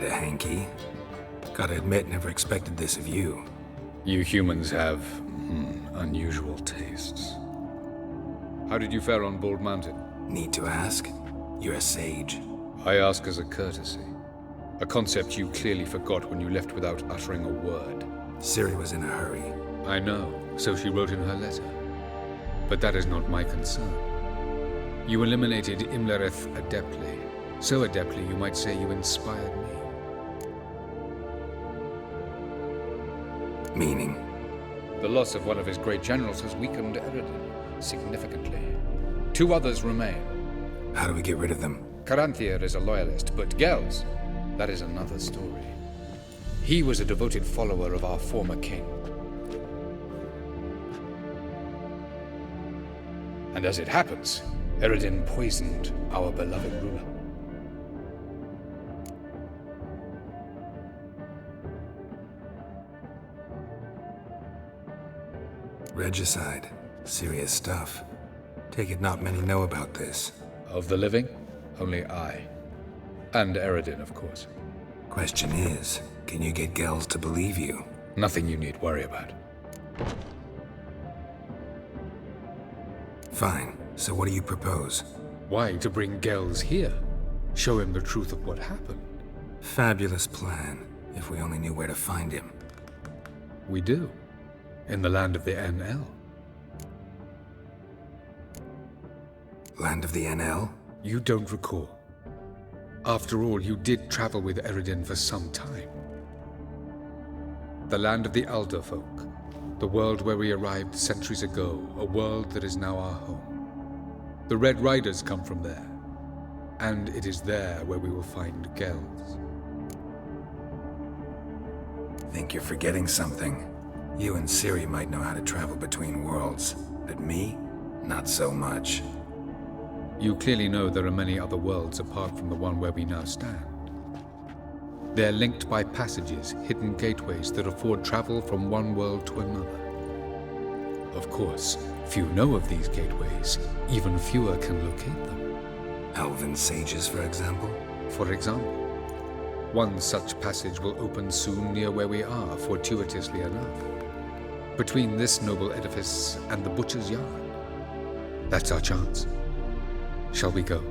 data hanky. Gotta admit, never expected this of you. You humans have unusual tastes. How did you fare on Bald Mountain? Need to ask? You're a sage. I ask as a courtesy. A concept you clearly forgot when you left without uttering a word. Ciri was in a hurry. I know, so she wrote in her letter. But that is not my concern. You eliminated Imlerith adeptly. So adeptly, you might say you inspired me. Meaning? The loss of one of his great generals has weakened Eredin significantly. 2 others remain. How do we get rid of them? Caranthier is a loyalist, but Gels, that is another story. He was a devoted follower of our former king. And as it happens, Eredin poisoned our beloved ruler. Regicide. Serious stuff. Take it not many know about this. Of the living, only I. And Eredin, of course. Question is, can you get Gels to believe you? Nothing you need worry about. Fine. So what do you propose? Why, to bring Gels here? Show him the truth of what happened. Fabulous plan, if we only knew where to find him. We do. In the land of the NL. Land of the NL? You don't recall. After all, you did travel with Eredin for some time. The land of the Elder folk. The world where we arrived centuries ago. A world that is now our home. The Red Riders come from there. And it is there where we will find Gels. Think you're forgetting something. You and Ciri might know how to travel between worlds, but me? Not so much. You clearly know there are many other worlds apart from the one where we now stand. They're linked by passages, hidden gateways that afford travel from one world to another. Of course, few know of these gateways. Even fewer can locate them. Elven sages, for example? For example. One such passage will open soon near where we are, fortuitously enough. Between this noble edifice and the butcher's yard. That's our chance. Shall we go?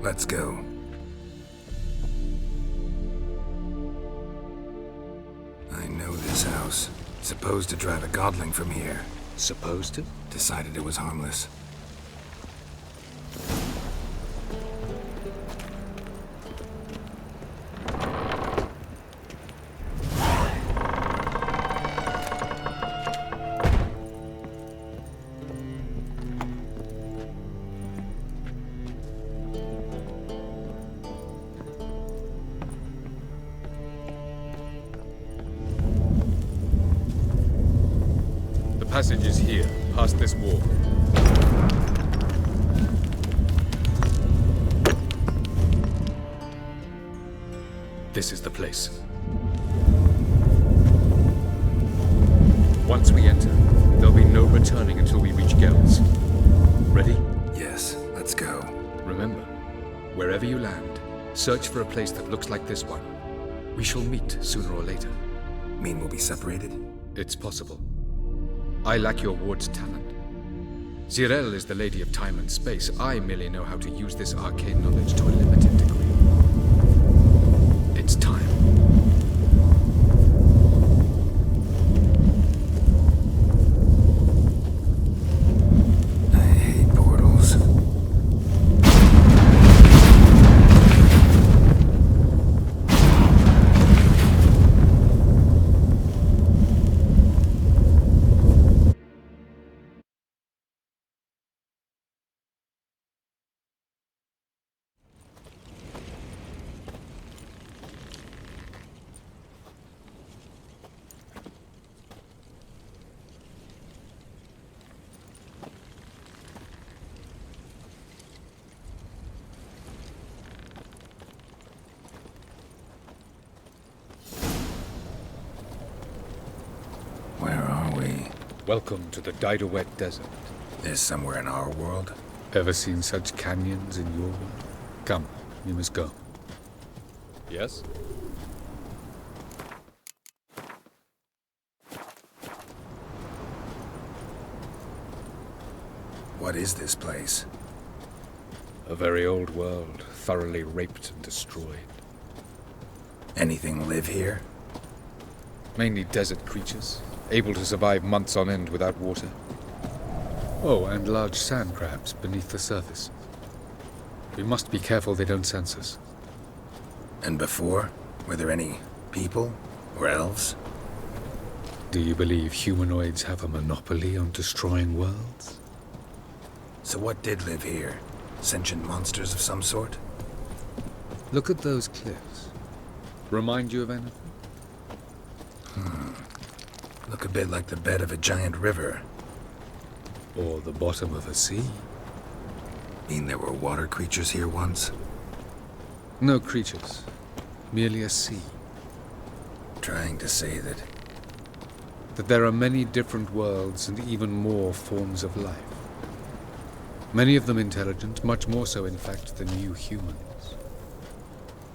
Let's go. I know this house. Supposed to drive a godling from here. Supposed to? Decided it was harmless. Passage is here, past this wall. This is the place. Once we enter, there'll be no returning until we reach Gels. Ready? Yes, let's go. Remember, wherever you land, search for a place that looks like this one. We shall meet sooner or later. Mean we'll be separated? It's possible. I lack your ward's talent. Zirel is the lady of time and space. I merely know how to use this arcane knowledge to a limited degree. It's time. I hate portals. Welcome to the Didowet Desert. This somewhere in our world? Ever seen such canyons in your world? Come, we must go. Yes? What is this place? A very old world, thoroughly raped and destroyed. Anything live here? Mainly desert creatures, able to survive months on end without water. Oh, and large sand crabs beneath the surface. We must be careful they don't sense us. And before? Were there any people? Or elves? Do you believe humanoids have a monopoly on destroying worlds? So what did live here? Sentient monsters of some sort? Look at those cliffs. Remind you of anything? Look a bit like the bed of a giant river. Or the bottom of a sea? Mean there were water creatures here once? No creatures. Merely a sea. Trying to say that... That there are many different worlds and even more forms of life. Many of them intelligent, much more so in fact than you humans.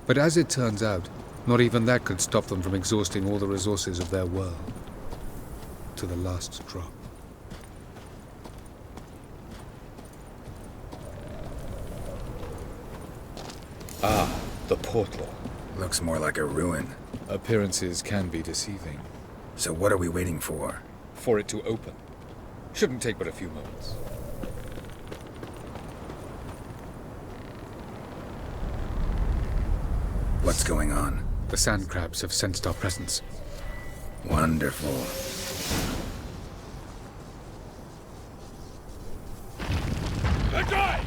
But as it turns out, not even that could stop them from exhausting all the resources of their world. To the last drop. Ah, the portal. Looks more like a ruin. Appearances can be deceiving. So what are we waiting for? For it to open. Shouldn't take but a few moments. What's going on? The sand crabs have sensed our presence. Wonderful. That guy!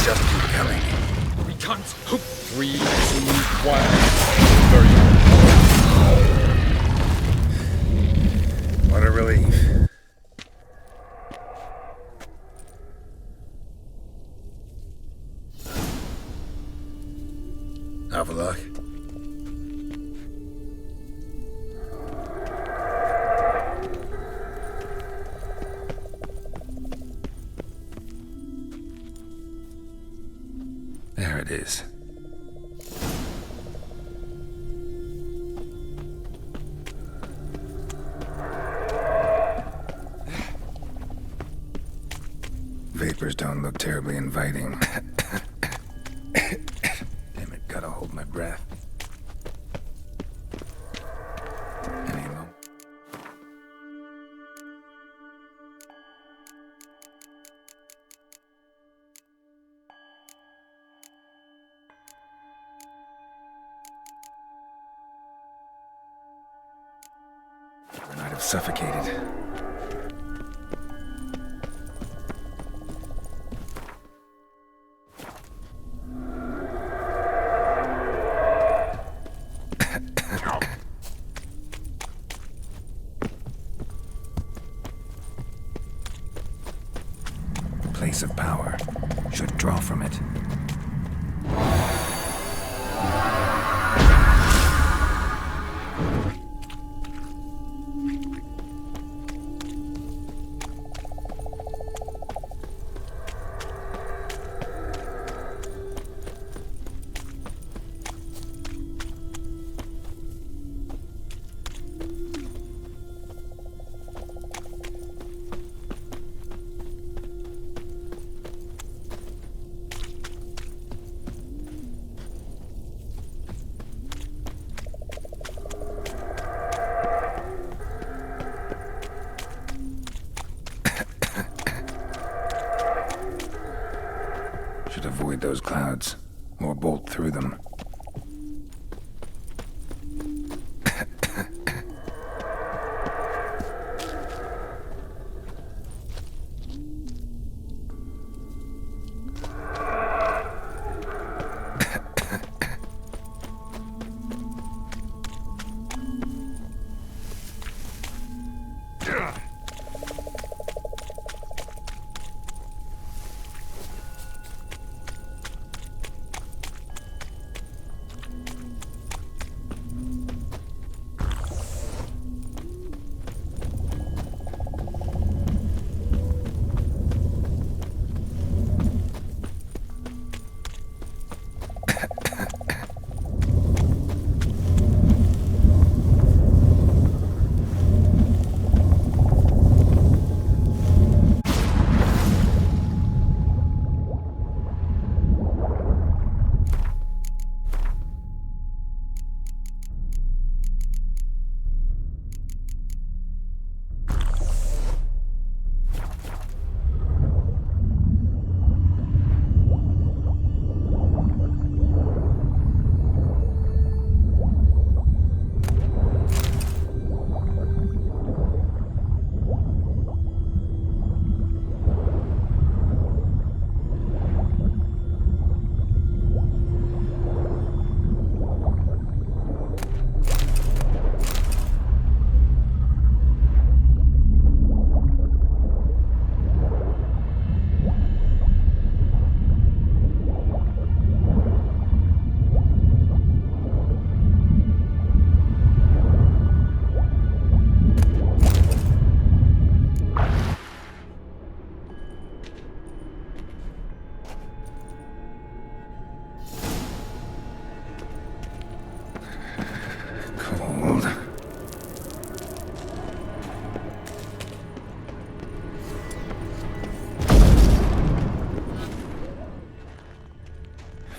Just keep coming. We can't hope. 3, 2, 1. Very What a relief. Avallac'h? There it is. Vapors don't look terribly inviting. Damn it, gotta hold my breath. Any moment. I might have suffocated. Place of power. Should draw from it. Should avoid those clouds, or bolt through them.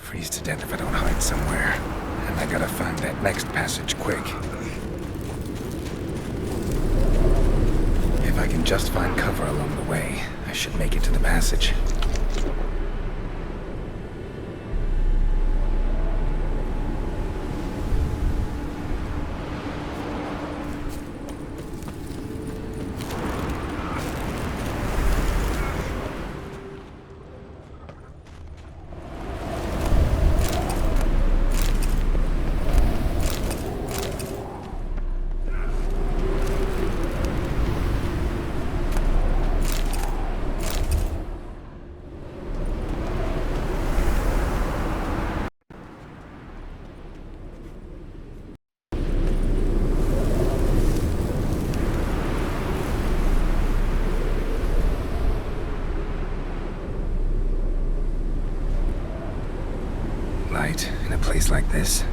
freeze to death if I don't hide somewhere. And I gotta find that next passage quick. If I can just find cover along the way, I should make it to the passage. Light in a place like this.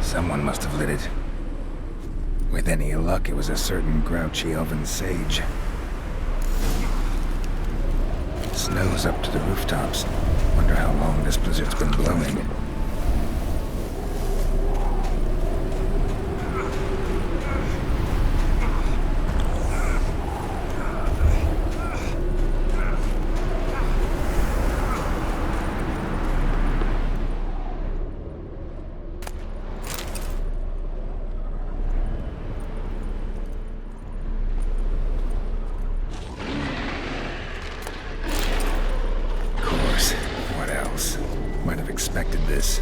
Someone must have lit it. With any luck, it was a certain grouchy elven sage. Snow's up to the rooftops. Wonder how long this blizzard's been blowing. What else? Might have expected this.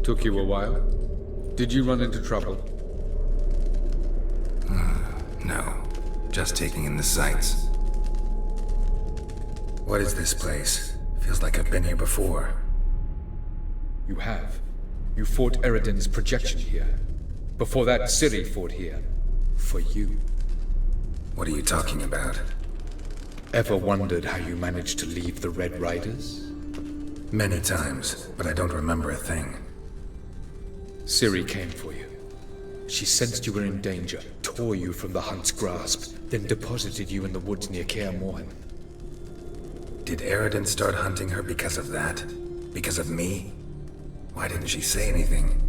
Took you a while? Did you run into trouble? No. Just taking in the sights. What is this place? Feels like I've been here before. You have. You fought Eridan's projection here. Before that, Ciri fought here. For you. What are you talking about? Ever wondered how you managed to leave the Red Riders? Many times, but I don't remember a thing. Ciri came for you. She sensed you were in danger, tore you from the Hunt's grasp, then deposited you in the woods near Kaer Morhen. Did Eridan start hunting her because of that? Because of me? Why didn't she say anything?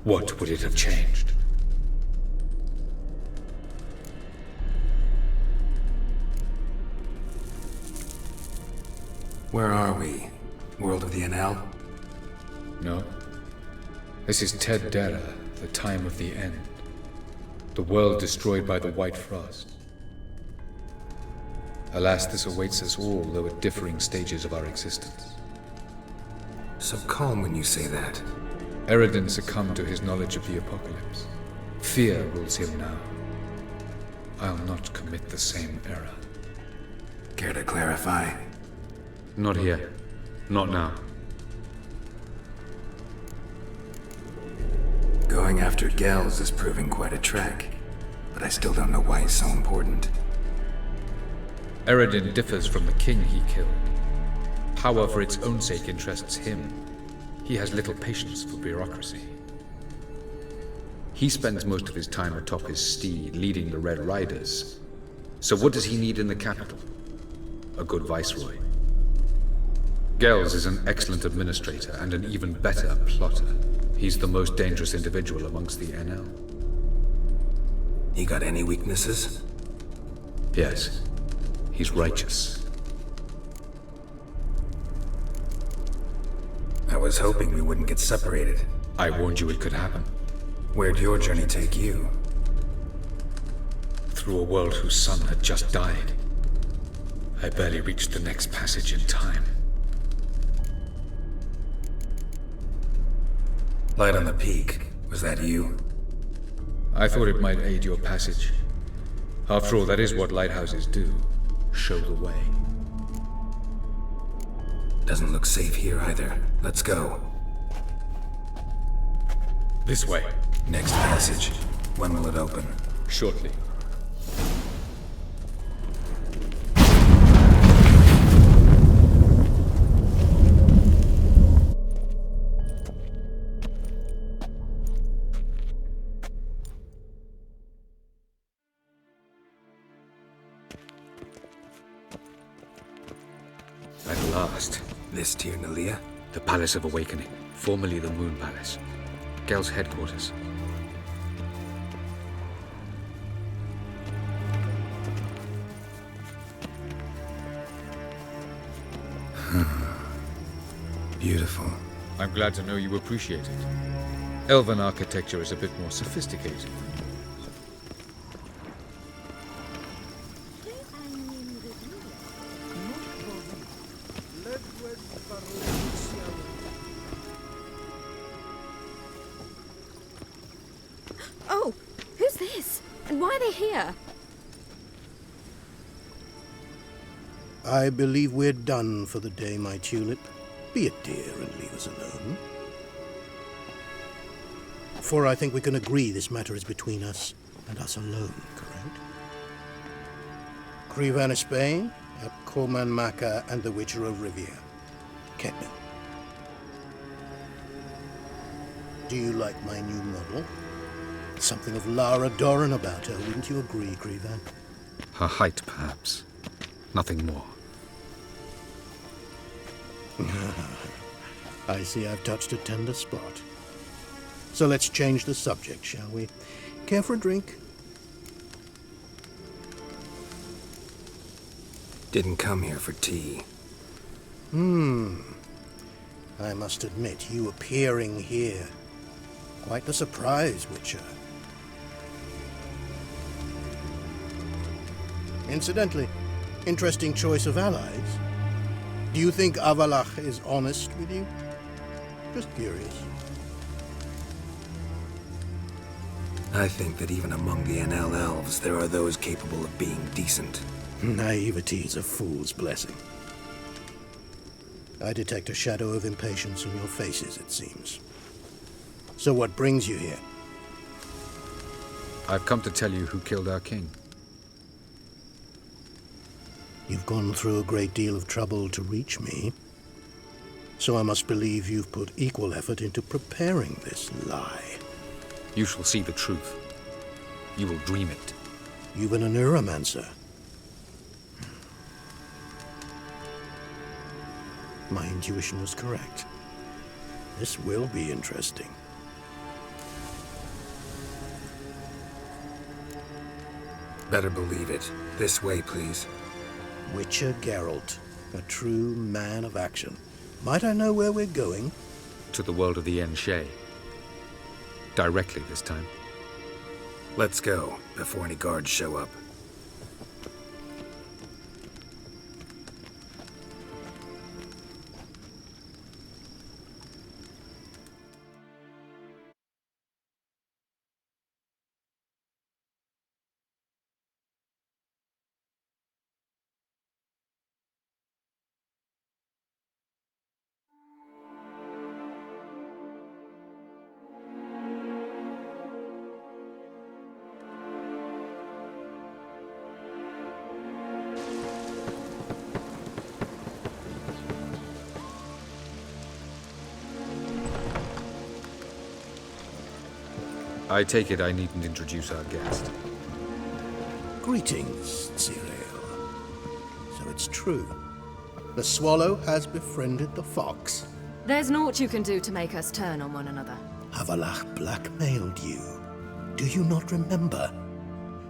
What would it have changed? Where are we? World of the Enel? No. This is Ted Dara, the time of the end. The world destroyed by the White Frost. Alas, this awaits us all, though at differing stages of our existence. So calm when you say that. Eridan succumbed to his knowledge of the apocalypse. Fear rules him now. I'll not commit the same error. Care to clarify? Not here. Not now. Going after Gels is proving quite a trek, but I still don't know why it's so important. Eridan differs from the king he killed. Power for its own sake interests him. He has little patience for bureaucracy. He spends most of his time atop his steed, leading the Red Riders. So what does he need in the capital? A good viceroy. Gels is an excellent administrator and an even better plotter. He's the most dangerous individual amongst the Enel. He got any weaknesses? Yes. He's righteous. I was hoping we wouldn't get separated. I warned you it could happen. Where'd your journey take you? Through a world whose son had just died. I barely reached the next passage in time. Light on the peak. Was that you? I thought it might aid your passage. After all, that is what lighthouses do. Show the way. Doesn't look safe here either. Let's go. This way. Next passage. When will it open? Shortly. At last. This Tir Nalia? The Palace of Awakening, formerly the Moon Palace. Gel's headquarters. Beautiful. I'm glad to know you appreciate it. Elven architecture is a bit more sophisticated. Oh, who's this? And why are they here? I believe we're done for the day, my tulip. Be a dear and leave us alone. For I think we can agree this matter is between us and us alone, correct? Crevan of Spain, at Corman Maca and the Witcher of Rivia. Ketman. Do you like my new model? Something of Lara Doran about her, wouldn't you agree, Crevan? Her height, perhaps. Nothing more. I see I've touched a tender spot. So let's change the subject, shall we? Care for a drink? Didn't come here for tea. I must admit, you appearing here. Quite the surprise, Witcher. Incidentally, interesting choice of allies. Do you think Avallac'h is honest with you? Just curious. I think that even among the NL elves, there are those capable of being decent. Naivety is a fool's blessing. I detect a shadow of impatience in your faces, it seems. So what brings you here? I've come to tell you who killed our king. You've gone through a great deal of trouble to reach me. So I must believe you've put equal effort into preparing this lie. You shall see the truth. You will dream it. You've been a neuromancer. My intuition was correct. This will be interesting. Better believe it. This way, please. Witcher Geralt, a true man of action. Might I know where we're going? To the world of the Enshe. Directly this time. Let's go, before any guards show up. I take it I needn't introduce our guest. Greetings, Cyril. So it's true. The swallow has befriended the fox. There's naught you can do to make us turn on one another. Avallac'h blackmailed you. Do you not remember?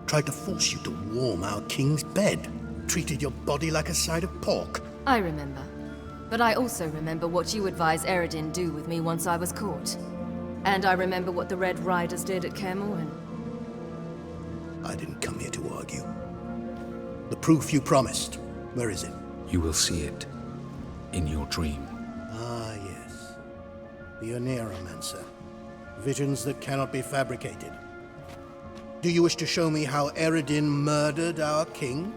Tried to force you to warm our king's bed. Treated your body like a side of pork. I remember. But I also remember what you advised Eredin do with me once I was caught. And I remember what the Red Riders did at Kaer Morhen. I didn't come here to argue. The proof you promised, where is it? You will see it. In your dream. Ah, yes. The Oneiromancer. Visions that cannot be fabricated. Do you wish to show me how Eredin murdered our king?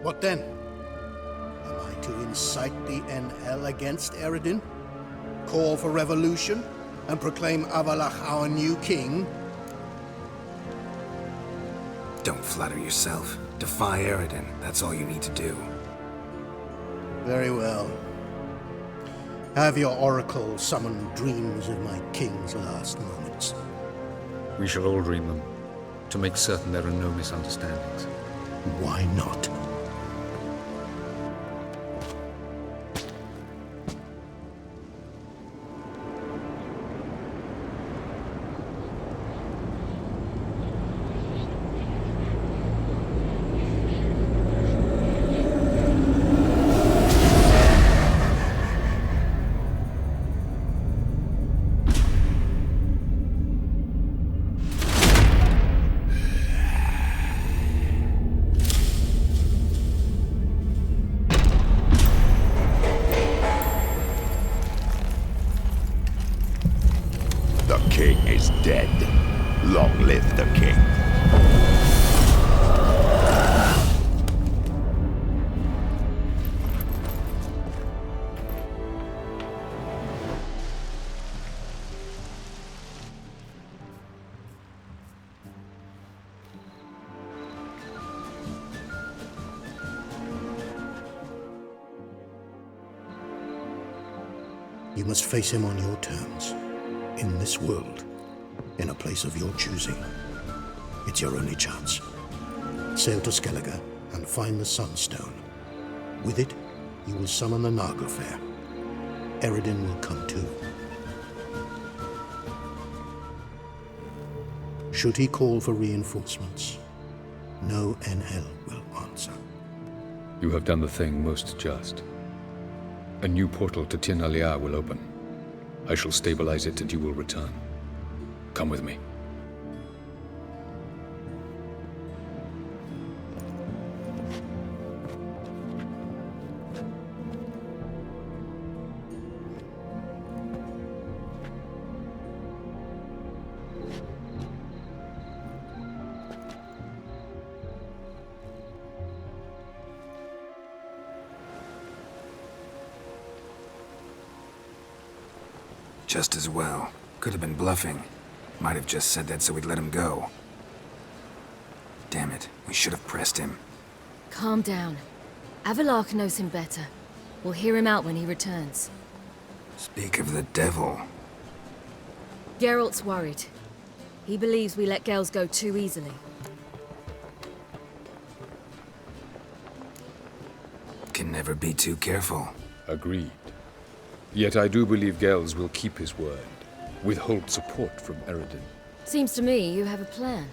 What then? Am I to incite the NL against Eredin? Call for revolution? And proclaim Avallac'h our new king? Don't flatter yourself. Defy Eredin. That's all you need to do. Very well. Have your oracle summon dreams of my king's last moments. We shall all dream them, to make certain there are no misunderstandings. Why not? The king is dead. Long live the king. You must face him on your terms. In this world. In a place of your choosing. It's your only chance. Sail to Skellige and find the Sunstone. With it, you will summon the Naglfar. Eredin will come too. Should he call for reinforcements, no NL will answer. You have done the thing most just. A new portal to Tir Naliar will open. I shall stabilize it and you will return. Come with me. Just as well. Could have been bluffing. Might have just said that so we'd let him go. Damn it, we should have pressed him. Calm down. Avallac'h knows him better. We'll hear him out when he returns. Speak of the devil. Geralt's worried. He believes we let girls go too easily. Can never be too careful. Agreed. Yet I do believe Gels will keep his word. Withhold support from Eredin. Seems to me you have a plan.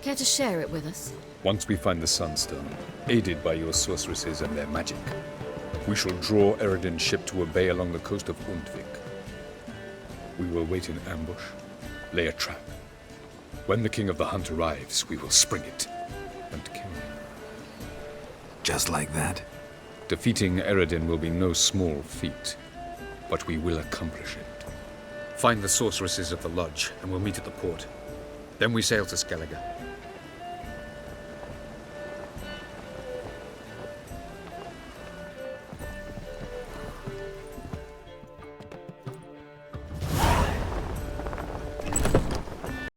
Care to share it with us? Once we find the Sunstone, aided by your sorceresses and their magic, we shall draw Eredin's ship to a bay along the coast of Undvik. We will wait in ambush, lay a trap. When the King of the Hunt arrives, we will spring it and kill him. Just like that? Defeating Eredin will be no small feat, but we will accomplish it. Find the sorceresses of the lodge, and we'll meet at the port. Then we sail to Skellige.